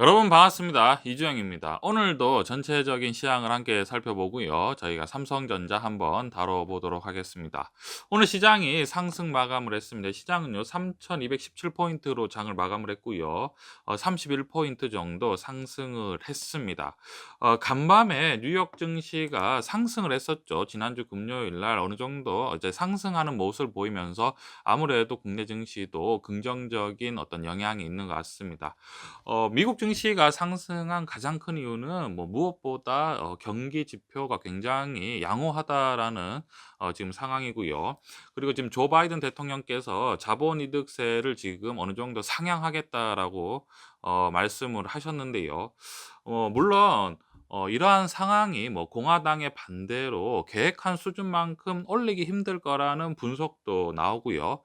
여러분 반갑습니다. 이주영입니다. 오늘도 전체적인 시황을 함께 살펴보고요. 저희가 삼성전자 한번 다뤄보도록 하겠습니다. 오늘 시장이 상승 마감을 했습니다. 시장은요 3,217포인트로 장을 마감을 했고요. 31포인트 정도 상승을 했습니다. 간밤에 뉴욕 증시가 상승을 했었죠. 지난주 금요일 날 어느 정도 이제 상승하는 모습을 보이면서 아무래도 국내 증시도 긍정적인 어떤 영향이 있는 것 같습니다. 미국 증시가 상승한 가장 큰 이유는 뭐 무엇보다 경기 지표가 굉장히 양호하다라는 지금 상황이고요. 그리고 지금 조 바이든 대통령께서 자본이득세를 지금 어느 정도 상향하겠다라고 말씀을 하셨는데요. 물론 이러한 상황이 뭐 공화당의 반대로 계획한 수준만큼 올리기 힘들 거라는 분석도 나오고요.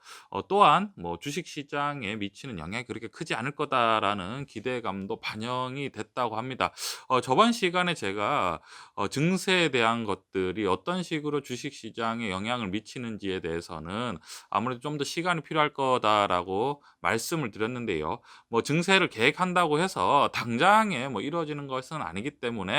또한 뭐 '주식 시장에 미치는 영향이 그렇게 크지 않을 거다.'라는 기대감도 반영이 됐다고 합니다. 저번 시간에 제가 증세에 대한 것들이 어떤 식으로 주식 시장에 영향을 미치는지에 대해서는 아무래도 좀 더 시간이 필요할 거다라고 말씀을 드렸는데요. 뭐 증세를 계획한다고 해서 당장에 뭐 이루어지는 것은 아니기 때문에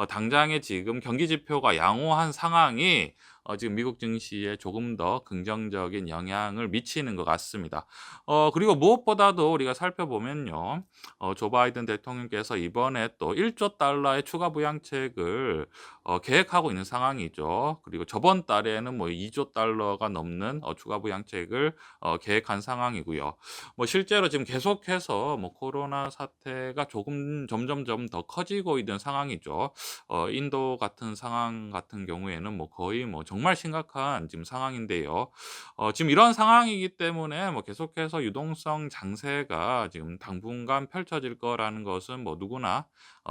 당장에 지금 경기 지표가 양호한 상황이 지금 미국 증시에 조금 더 긍정적인 영향을 미치는 것 같습니다. 그리고 무엇보다도 우리가 살펴보면요. 조 바이든 대통령께서 이번에 또 1조 달러의 추가 부양책을 계획하고 있는 상황이죠. 그리고 저번 달에는 뭐 2조 달러가 넘는 추가 부양책을 계획한 상황이고요. 뭐 실제로 지금 계속해서 뭐 코로나 사태가 조금 점점점 더 커지고 있는 상황이죠. 인도 같은 상황 같은 경우에는 뭐 거의 뭐 정말 심각한 지금 상황인데요. 지금 이런 상황이기 때문에 뭐 계속해서 유동성 장세가 지금 당분간 펼쳐질 거라는 것은 뭐 누구나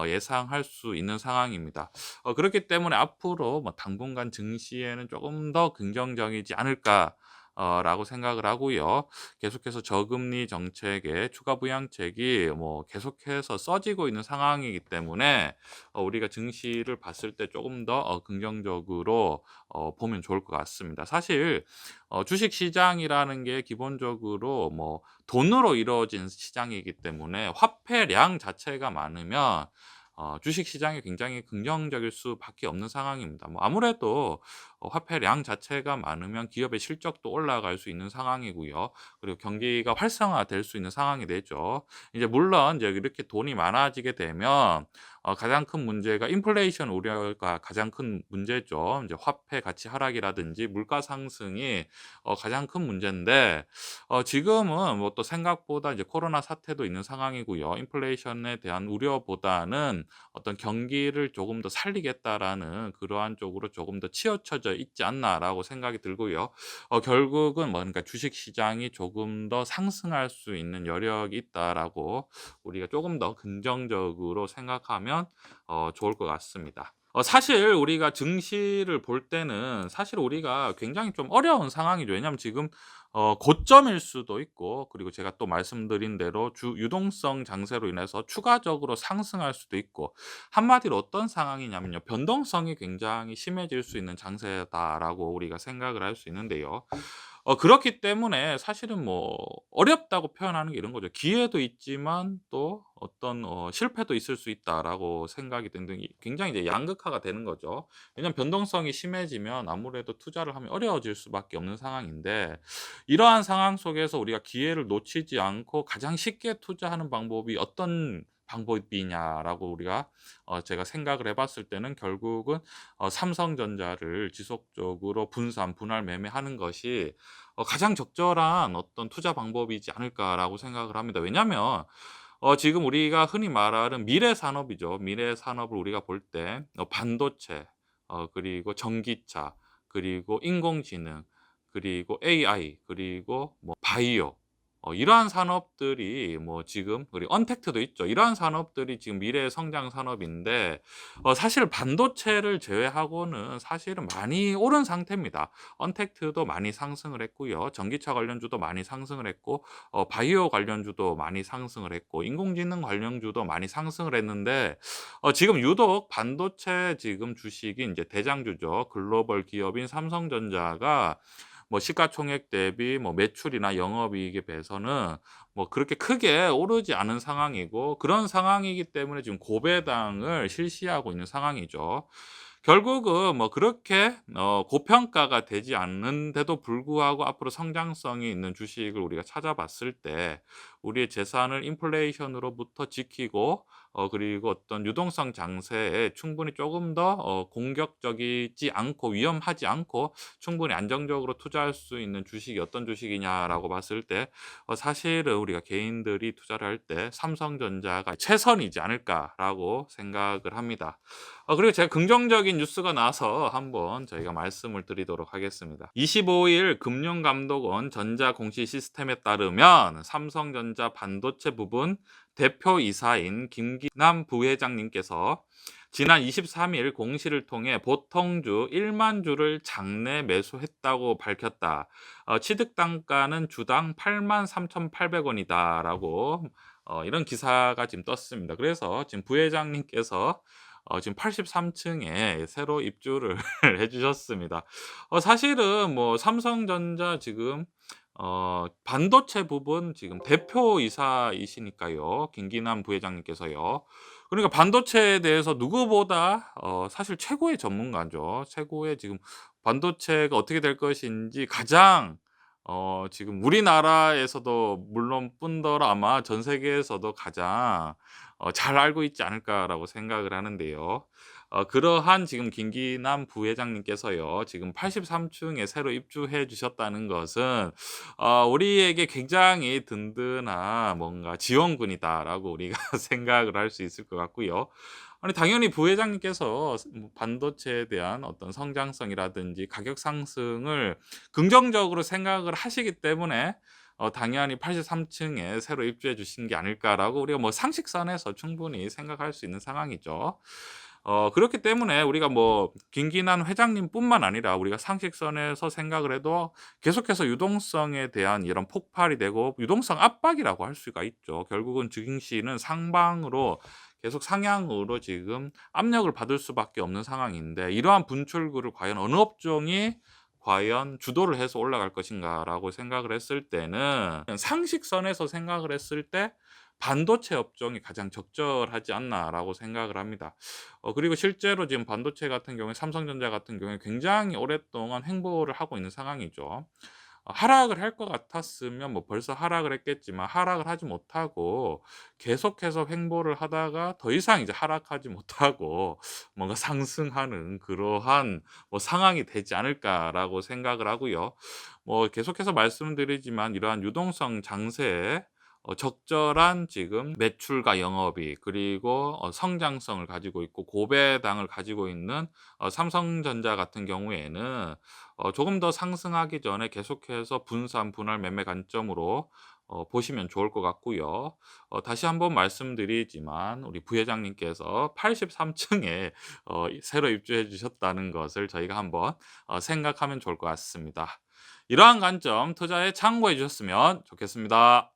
예상할 수 있는 상황입니다. 그렇기 때문에 앞으로 뭐 당분간 증시에는 조금 더 긍정적이지 않을까 라고 생각을 하고요. 계속해서 저금리 정책의 추가 부양책이 뭐 계속해서 써지고 있는 상황이기 때문에 우리가 증시를 봤을 때 조금 더 긍정적으로 보면 좋을 것 같습니다. 사실 주식 시장이라는 게 기본적으로 뭐 돈으로 이루어진 시장이기 때문에 화폐량 자체가 많으면 주식 시장이 굉장히 긍정적일 수밖에 없는 상황입니다. 뭐 아무래도 화폐량 자체가 많으면 기업의 실적도 올라갈 수 있는 상황이고요. 그리고 경기가 활성화될 수 있는 상황이 되죠. 이제 물론 이제 이렇게 돈이 많아지게 되면 가장 큰 문제가 인플레이션 우려가 가장 큰 문제죠. 이제 화폐 가치 하락이라든지 물가 상승이 가장 큰 문제인데 지금은 뭐 또 생각보다 이제 코로나 사태도 있는 상황이고요. 인플레이션에 대한 우려보다는 어떤 '경기를 조금 더 살리겠다.'라는 그러한 쪽으로 조금 더 치우쳐져 있지 않나라고 생각이 들고요. 결국은 뭔가 '주식 시장이 조금 더 상승할 수 있는 여력이 있다.'라고 우리가 조금 더 긍정적으로 생각하면 좋을 것 같습니다. 사실 우리가 증시를 볼 때는 사실 우리가 굉장히 좀 어려운 상황이죠. 왜냐하면 지금 고점일 수도 있고, 그리고 제가 또 말씀드린 대로 주 유동성 장세로 인해서 추가적으로 상승할 수도 있고, 한마디로 어떤 상황이냐면요. 변동성이 굉장히 심해질 수 있는 장세다라고 우리가 생각을 할 수 있는데요. 그렇기 때문에 사실은 뭐 어렵다고 표현하는 게 이런 거죠. 기회도 있지만 또 어떤 실패도 있을 수 있다라고 생각이 등등이 굉장히 이제 양극화가 되는 거죠. 왜냐하면 변동성이 심해지면 아무래도 투자를 하면 어려워질 수밖에 없는 상황인데, 이러한 상황 속에서 우리가 기회를 놓치지 않고 가장 쉽게 투자하는 방법이 어떤 방법이냐라고 우리가 제가 생각을 해 봤을 때는 결국은 삼성전자를 지속적으로 분할 매매하는 것이 가장 적절한 어떤 투자 방법이지 않을까라고 생각을 합니다. 왜냐하면 지금 우리가 흔히 말하는 미래 산업이죠. 미래 산업을 우리가 볼 때 반도체, 그리고 전기차, 그리고 인공지능, 그리고 AI, 그리고 뭐 바이오, 이러한 산업들이 뭐 지금, 그리고 언택트도 있죠. 이러한 산업들이 지금 미래의 성장 산업인데 사실 반도체를 제외하고는 사실은 많이 오른 상태입니다. 언택트도 많이 상승을 했고요. 전기차 관련주도 많이 상승을 했고, 바이오 관련주도 많이 상승을 했고, 인공지능 관련주도 많이 상승을 했는데 지금 유독 반도체 지금 주식이 이제 대장주죠. 글로벌 기업인 삼성전자가 뭐 시가총액 대비 뭐 매출이나 영업이익에 비해서는 뭐 그렇게 크게 오르지 않은 상황이고, 그런 상황이기 때문에 지금 고배당을 실시하고 있는 상황이죠. 결국은 뭐 그렇게 고평가가 되지 않는데도 불구하고 앞으로 성장성이 있는 주식을 우리가 찾아봤을 때 우리의 재산을 인플레이션으로부터 지키고, 그리고 어떤 유동성 장세에 충분히 조금 더 공격적이지 않고 위험하지 않고 충분히 안정적으로 투자할 수 있는 주식이 어떤 주식이냐라고 봤을 때, 사실은 우리가 개인들이 투자를 할 때 삼성전자가 최선이지 않을까라고 생각을 합니다. 그리고 제가 긍정적인 뉴스가 나와서 한번 저희가 말씀을 드리도록 하겠습니다. 25일 금융감독원 전자공시 시스템에 따르면 삼성전자 반도체 부분 대표이사인 김기남 부회장님께서 지난 23일 공시를 통해 보통주 1만 주를 장내 매수했다고 밝혔다. 취득 단가는 주당 83,800원이다라고 이런 기사가 지금 떴습니다. 그래서 지금 부회장님께서 지금 83층에 새로 입주를 해 주셨습니다. 사실은 뭐 삼성전자 지금 반도체 부분 지금 대표이사이시니까요. 김기남 부회장님께서요. 그러니까 반도체에 대해서 누구보다 사실 최고의 전문가죠. 최고의 지금 반도체가 어떻게 될 것인지 가장 지금 우리나라에서도 물론 뿐더러 아마 전 세계에서도 가장 잘 알고 있지 않을까라고 생각을 하는데요. 그러한 지금 김기남 부회장님께서요. 지금 83층에 새로 입주해 주셨다는 것은 우리에게 굉장히 든든한 뭔가 지원군이다라고 우리가 생각을 할 수 있을 것 같고요. 아니 당연히 부회장님께서 뭐 반도체에 대한 어떤 성장성이라든지 가격 상승을 긍정적으로 생각을 하시기 때문에 당연히 83층에 새로 입주해 주신 게 아닐까라고 우리가 뭐 상식선에서 충분히 생각할 수 있는 상황이죠. 그렇기 때문에 우리가 뭐 김기남 회장님뿐만 아니라 우리가 상식선에서 생각을 해도 계속해서 유동성에 대한 이런 폭발이 되고 유동성 압박이라고 할 수가 있죠. 결국은 증시는 상방으로 계속 상향으로 지금 압력을 받을 수밖에 없는 상황인데, 이러한 분출구를 과연 어느 업종이 과연 주도를 해서 올라갈 것인가라고 생각을 했을 때는 상식선에서 생각을 했을 때 반도체 업종이 가장 적절하지 않나라고 생각을 합니다. 그리고 실제로 지금 반도체 같은 경우에 삼성전자 같은 경우에 굉장히 오랫동안 횡보를 하고 있는 상황이죠. 하락을 할 것 같았으면 뭐 벌써 하락을 했겠지만 하락을 하지 못하고 계속해서 횡보를 하다가 더 이상 이제 하락하지 못하고 뭔가 상승하는 그러한 뭐 상황이 되지 않을까라고 생각을 하고요. 뭐 계속해서 말씀드리지만 이러한 유동성 장세에 적절한 지금 매출과 영업이익 그리고 성장성을 가지고 있고 고배당을 가지고 있는 삼성전자 같은 경우에는 조금 더 상승하기 전에 계속해서 분산 분할 매매 관점으로 보시면 좋을 것 같고요. 다시 한번 말씀드리지만 우리 부회장님께서 83층에 새로 입주해 주셨다는 것을 저희가 한번 생각하면 좋을 것 같습니다. 이러한 관점 투자에 참고해 주셨으면 좋겠습니다.